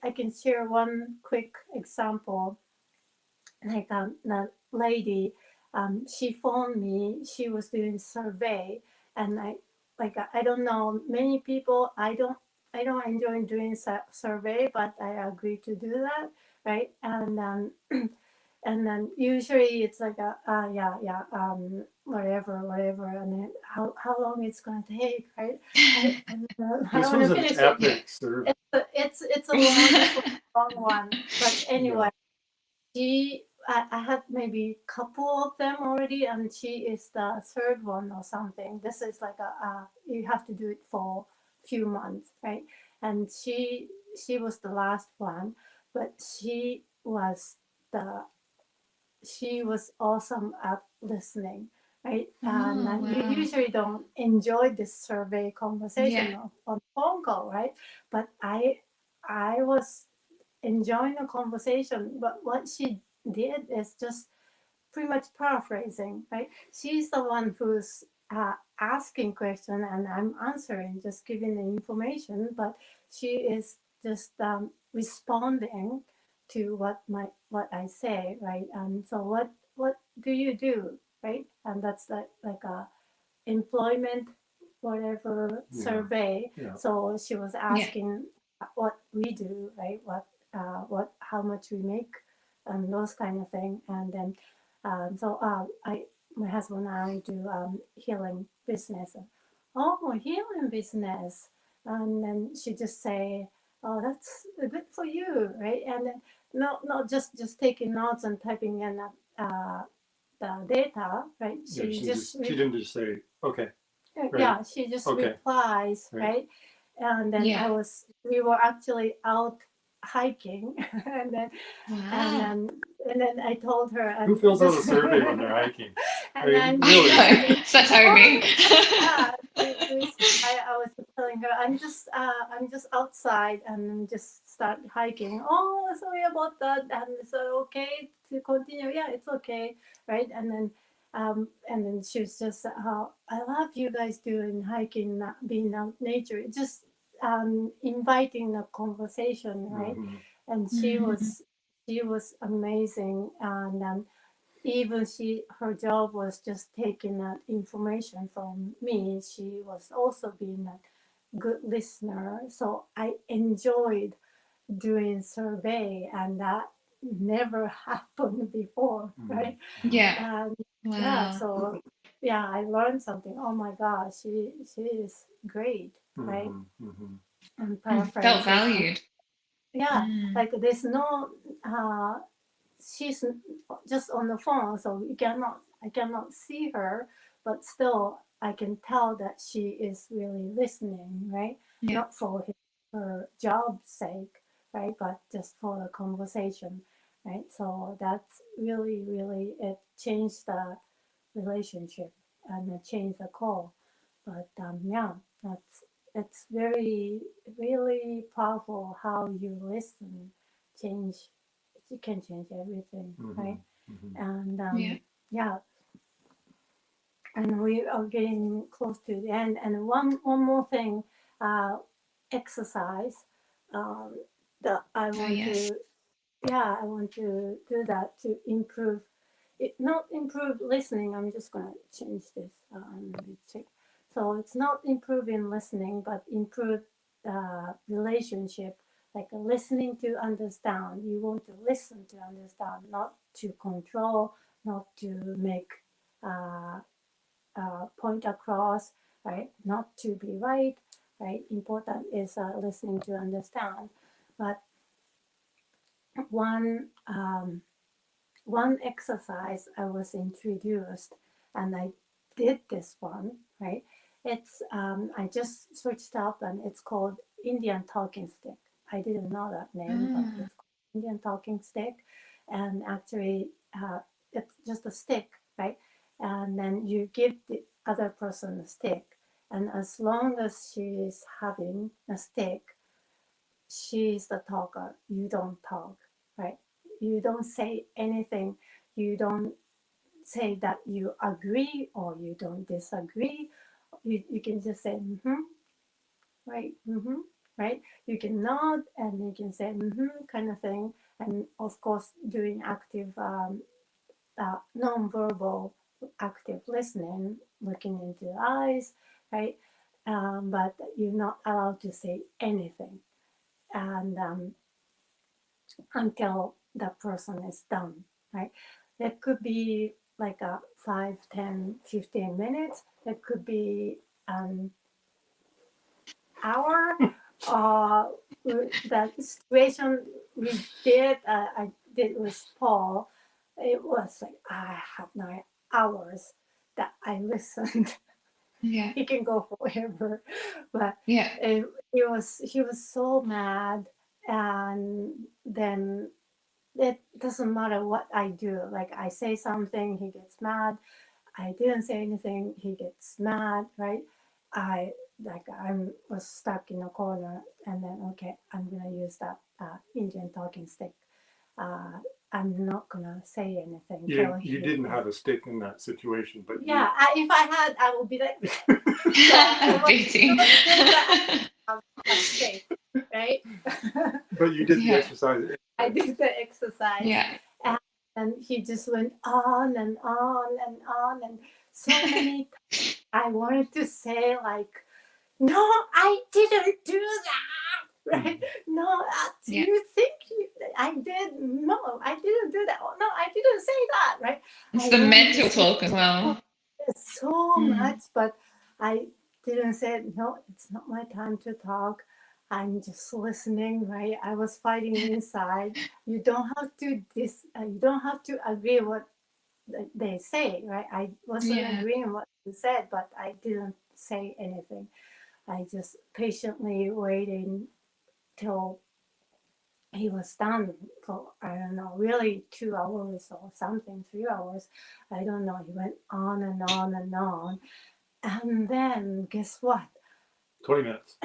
I can share one quick example. Like the lady, she phoned me. She was doing survey, and I don't know many people. I don't enjoy doing survey, but I agree to do that, right? And and then usually it's like yeah whatever, and then how long it's gonna take, right? I This want was to an finish it. epic survey. It's a long, this was a long one, but Yeah. anyway, I had maybe couple of them already, and she is the third one or something. This is like you have to do it for few months, right? And she was the last one, but the she was awesome at listening, right? And Oh, you wow. usually don't enjoy this survey Yeah. conversation on phone call, right? But I was enjoying the conversation, but what she did is just pretty much paraphrasing, right? She's the one who's asking question and I'm answering, just giving the information, but she is just responding to what I say, right? And so what do you do, right? And that's like a employment whatever Yeah. survey. Yeah. So she was Yeah. asking what we do, right? What how much we make, and those kind of thing. And then so I my husband and I do healing business. Oh, healing business, and then she just say, oh, that's good for you, right? And then not just taking notes and typing in the data, right? Yeah. She didn't just say okay. Right. Yeah, she just Okay. replies, Right. right? And then Yeah. we were actually out hiking, and then and Wow. then and then I told her, Who and fills out a just survey when they're hiking? I and mean, then really. I know. she Satomi. oh yeah, I was just telling her I'm just outside and just start hiking. Oh, sorry about that. And so okay to continue. Yeah, it's okay, right? And then she was just I love you guys doing hiking, being out nature. Just inviting a conversation, right? Mhm. And Mm. she was amazing, and even her job was just taking that information from me. She was also being a good listener, so I enjoyed doing survey, and that never happened before, right? Yeah. And yeah, Wow. so yeah, I learned something. Oh my gosh, she is great, right? Mhm. Mhm. And Felt paraphrasing, valued. yeah, Mm. like there's no she's just on the phone, so I cannot see her, but still I can tell that she is really listening, right? Yeah. Not for her job's sake, right? But just for the conversation, right? So that's really it changed the relationship and it changed the call. But yeah, that's it's very really powerful how you listen change it can change everything, right? Mhm. Mhm. And Yeah. yeah, and we are getting close to the end. And one more thing, uh, exercise um, that I Oh, want yes. to, yeah, I want to do that to improve it, not improve listening. I'm just gonna change this. Let me check. So it's not improving listening, but improve relationship. Like listening to understand. You want to listen to understand, not to control, not to make uh, point across, right? Not to be right, right? Important is listening to understand. But one one exercise I was introduced, and I did this one, right? It's I just searched up, and it's called Indian talking stick. I didn't know that name, but Ah. it's called Indian talking stick, and actually it's just a stick, right? And then you give the other person a stick, And as long as she's having a stick, she's the talker. You don't talk, right? You don't say anything. You don't say that you agree or you don't disagree. You can just say, mm-hmm, right, mm-hmm, right? You can nod and you can say, mm-hmm, kind of thing. And of course, doing active, non-verbal active listening, looking into the eyes, right? But you're not allowed to say anything. And until that person is done, right? That could be like a 5, 10, 15 minutes. That could be an hour. That situation I did with Paul, it was like I have 9 hours that I listened. Yeah. He can go forever, but Yeah. he was so mad, and then it doesn't matter what I do. Like I say something, he gets mad. I didn't say anything, he gets mad, right? I was stuck in a corner, and then okay, I'm gonna use that Indian talking stick. I'm not gonna say anything. You didn't have a stick in that situation, but yeah, if I had, I would be like Beating. a stick, right? but you did the Yeah. exercise. I did the exercise. Yeah. And he just went on and on and on, and so many times I wanted to say like, no, I didn't do that, right? No, Yeah. you think I did? No, I didn't do that. Oh, no, I didn't say that, right? It's I the wanted mental to say talk as well. so Mm. much, but I didn't say, no, it's not my time to talk. I'm just listening, right? I was fighting inside. You don't have to you don't have to agree what they say, right? I wasn't Yeah. agreeing what you said, but I didn't say anything. I just patiently waiting till he was done for, I don't know, really 2 hours or something, 3 hours. I don't know. He went on and on and on. And then guess what? 20 minutes.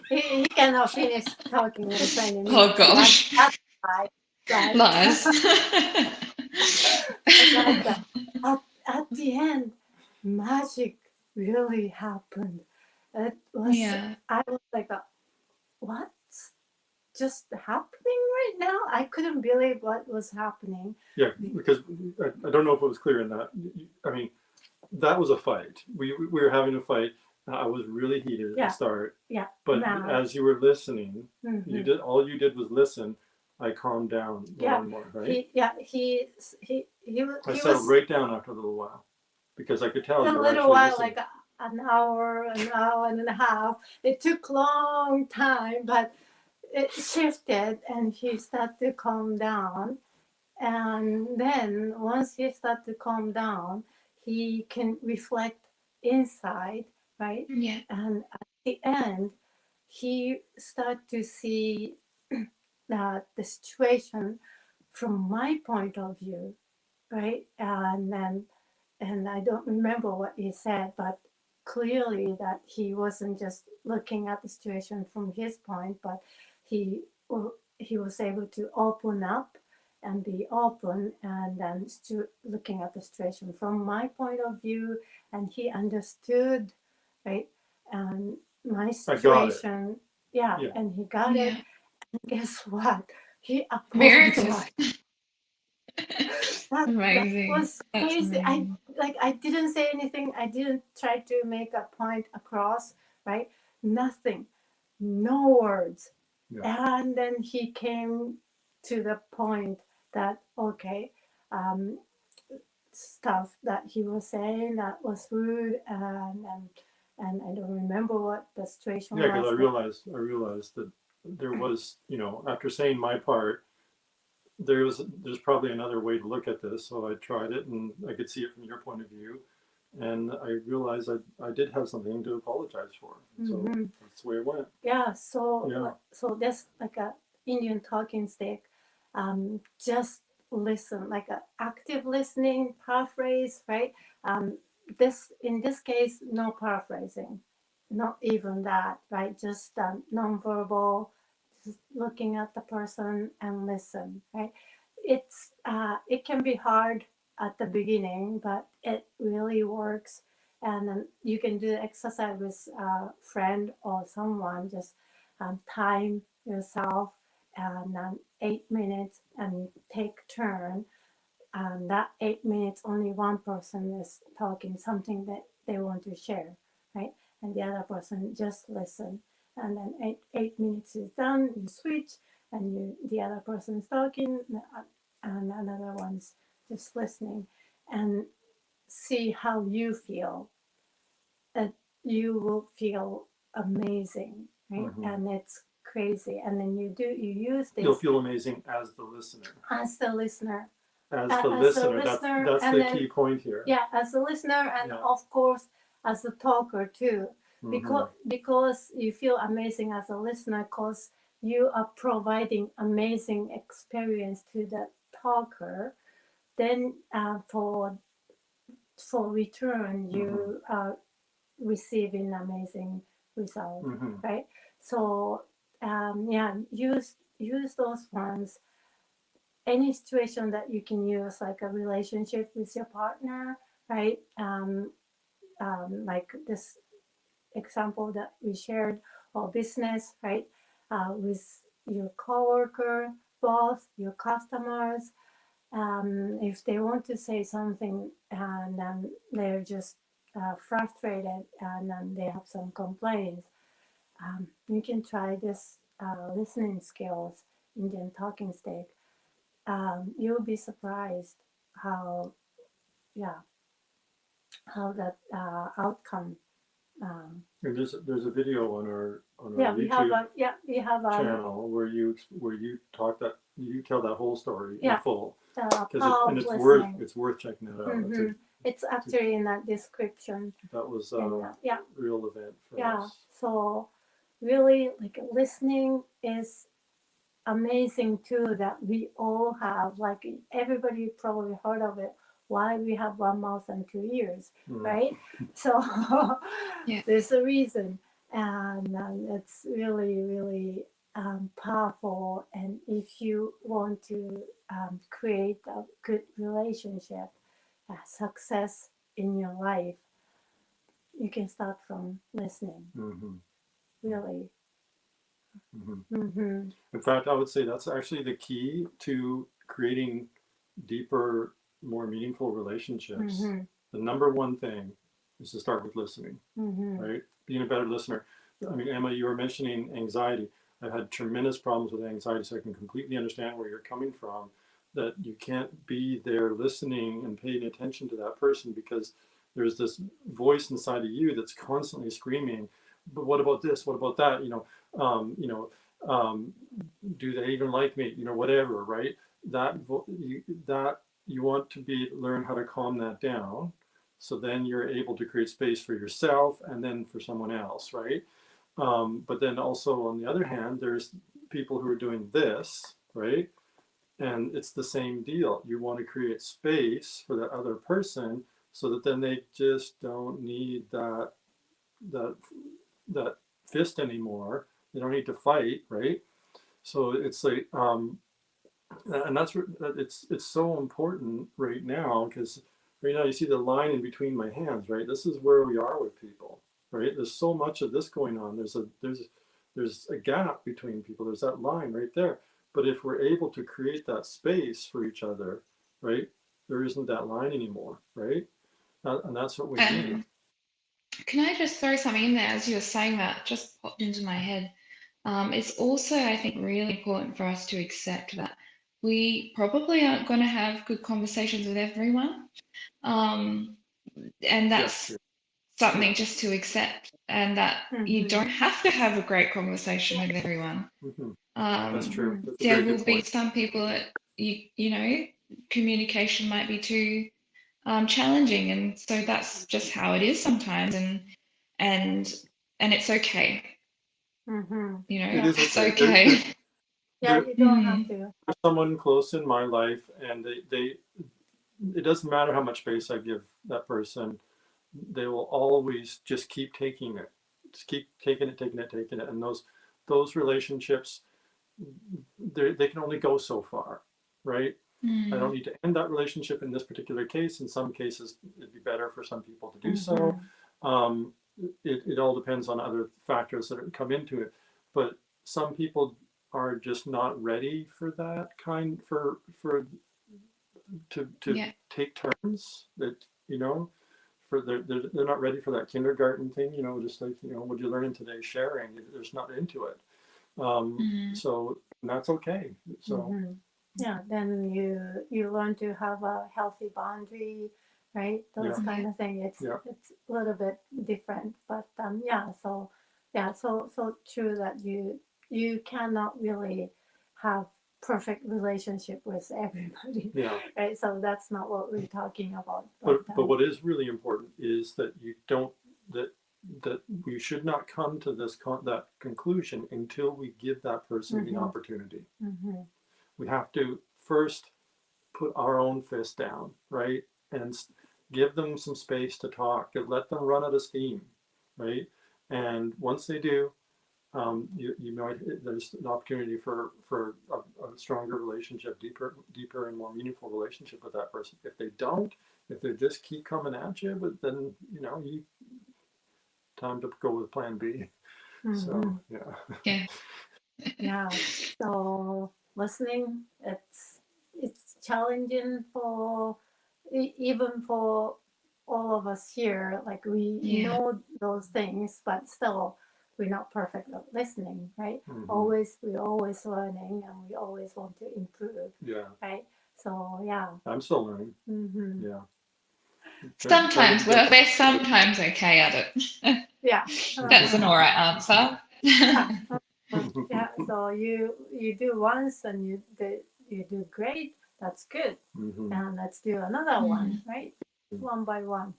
He cannot finish talking in 20 minutes. Oh gosh. That's why. But, Lies. but at the end, magic really happened. It was, Yeah. I was like, what's just happening right now? I couldn't believe what was happening. Yeah, because I don't know if it was clear in that. I mean, that was a fight. We were having a fight. I was really heated at Yeah. the start. Yeah. But Mad. as you were listening, Mhm. you did all you did was listen. I calmed down more Yeah. and more, right? He I was settled right down after a little while because I could tell a you were little actually while, listening. like an hour and a half. It took long time, but it shifted, and he started to calm down. And then once he started to calm down, he can reflect inside, right? Yeah. And at the end, he started to see that the situation from my point of view, right? And I don't remember what he said, but clearly that he wasn't just looking at the situation from his point, but he he was able to open up and be open, and then looking at the situation from my point of view, and he understood, right? And my situation, yeah, and he got it. Yeah. And guess what? He Miracles. apologized. That Amazing. was That's crazy. amazing. I didn't say anything. I didn't try to make a point across, right? Nothing, no words. Yeah. And then he came to the point that okay, stuff that he was saying that was rude, and I don't remember what the situation Yeah, because was. I realized that there was, after saying my part, there's probably another way to look at this. So I tried it, and I could see it from your point of view, and I realized I did have something to apologize for. So Mm-hmm. that's the way it went. Yeah, so Yeah. so that's like a Indian talking stick. Just listen, like a active listening, paraphrase, right? in this case, no paraphrasing, not even that, right? Just nonverbal, just looking at the person and listen, right? It can be hard at the beginning, but it really works. And you can do exercise with a friend or someone. Just time yourself and 8 minutes and take turn. That 8 minutes, only one person is talking something that they want to share, right? And the other person just listen. And then 8 minutes is done, you switch, and the other person is talking, and another one's just listening, and see how you feel. You will feel amazing, right? And it's crazy. And then you use You'll this feel amazing as the listener. as the listener. As As the a listener, listener, that's and the then- key point here. Yeah, as a listener, and Yeah. of course as a talker too, because you feel amazing as a listener, because you are providing amazing experience to the talker. Then for return, you are receiving amazing result, right? So yeah, use those ones. Any situation that you can use, like a relationship with your partner, right? Like this example that we shared, or business, right? With your coworker, boss, your customers. If they want to say something and then they're just frustrated and then they have some complaints, you can try this listening skills, Indian talking stick. You'll be surprised how that outcome. And there's a video on our We have a channel where you tell that whole story in full, power and it's listening. worth checking that out. It's actually in that description. That was And, real event for us. So really, like, listening is amazing too, that we all have, like, everybody probably heard of it, why we have 1 mouth and 2 ears, right? So Yeah. there's a reason, and it's really, really powerful. And if you want to create a good relationship, success in your life, you can start from listening, really. In fact, I would say that's actually the key to creating deeper, more meaningful relationships. The number one thing is to start with listening, right? Being a better listener. I mean, Emma, you were mentioning anxiety. I've had tremendous problems with anxiety, so I can completely understand where you're coming from, that you can't be there listening and paying attention to that person because there's this voice inside of you that's constantly screaming, but what about this? What about that? Do they even like me? Whatever, right? That you want to learn how to calm that down, so then you're able to create space for yourself and then for someone else, right? But then also on the other hand, there's people who are doing this, right? And it's the same deal. You want to create space for that other person so that then they just don't need that fist anymore. They don't need to fight, right? So it's like, and it's so important right now, because right now you see the line in between my hands, right? This is where we are with people, right? There's so much of this going on. There's a gap between people. There's that line right there. But if we're able to create that space for each other, right, there isn't that line anymore, right? And that's what we need. Can I just throw something in there as you were saying that, just popped into my head. It's also, I think, really important for us to accept that we probably aren't going to have good conversations with everyone. And that's something just to accept, and that you don't have to have a great conversation with everyone. That's true. That's there will be some people that communication might be too challenging, and so that's just how it is sometimes, and it's okay. It's okay. You don't have to. There's someone close in my life, and it doesn't matter how much space I give that person. they will always just keep taking it, just keep taking it, and those relationships, they can only go so far, right? I don't need to end that relationship in this particular case. In some cases, it'd be better for some people to do so. It all depends on other factors that come into it. But some people are just not ready for that kind, to take turns that, they're not ready for that kindergarten thing, just like, what you learn in today's sharing, they're just not into it. So that's okay. So yeah, then you learn to have a healthy boundary, right? Those kind of thing. It's a little bit different, but so true that you cannot really have perfect relationship with everybody, right? So that's not what we're talking about. But what is really important is that you don't that we should not come to that conclusion until we give that person the opportunity. We have to first put our own fist down, right? And give them some space to talk, and let them run out of steam, right? And once they do, you might, there's an opportunity for a stronger relationship, deeper and more meaningful relationship with that person. If they don't, if they just keep coming at you, but then time to go with plan B. So So listening, it's challenging for even for all of us here. Like we know those things, but still we're not perfect at listening, right? We're always learning, and we always want to improve. Right. So I'm still learning. Sometimes we're sometimes okay at it. That's an alright answer. So you do once and you do great. That's good. And let's do another one, right? One by one.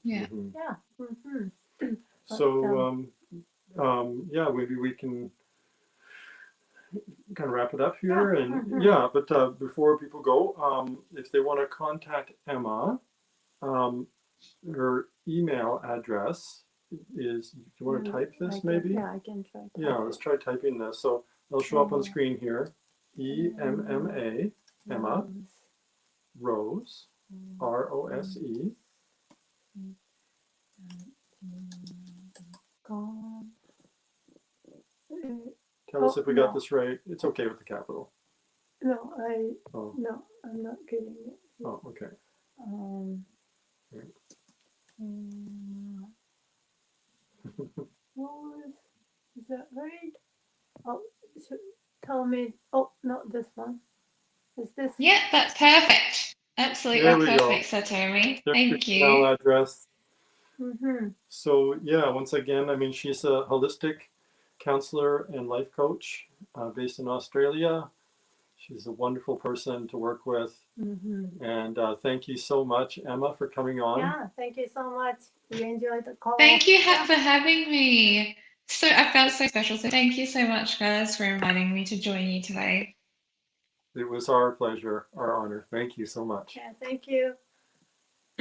So maybe we can kind of wrap it up here, and but before people go, if they want to contact Emma, her email address is, do you want to type this maybe? Yeah, I can try. Let's try typing this. So it'll show up on screen here. EMMA, Emma Rose, ROSE. Tell us if we got this right. It's okay with the capital. No, no, I'm not getting it. Oh, okay. Is that right? Oh, tell me. Oh, not this one. Is this? Yeah, that's perfect. Absolutely perfect, Satomi. Thank you. Email address. So once again, I mean, she's a holistic counselor and life coach based in Australia. She's a wonderful person to work with. And thank you so much, Emma, for coming on. Yeah, thank you so much. We enjoyed the call. Thank you for having me. So I felt so special. So thank you so much, guys, for inviting me to join you today. It was our pleasure, our honor. Thank you so much. Yeah, thank you.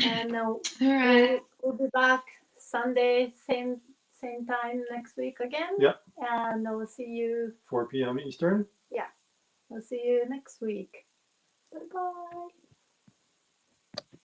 And all right. we'll be back Sunday, same time next week again. And we'll see you 4 p.m. Eastern. We'll see you next week. Bye-bye.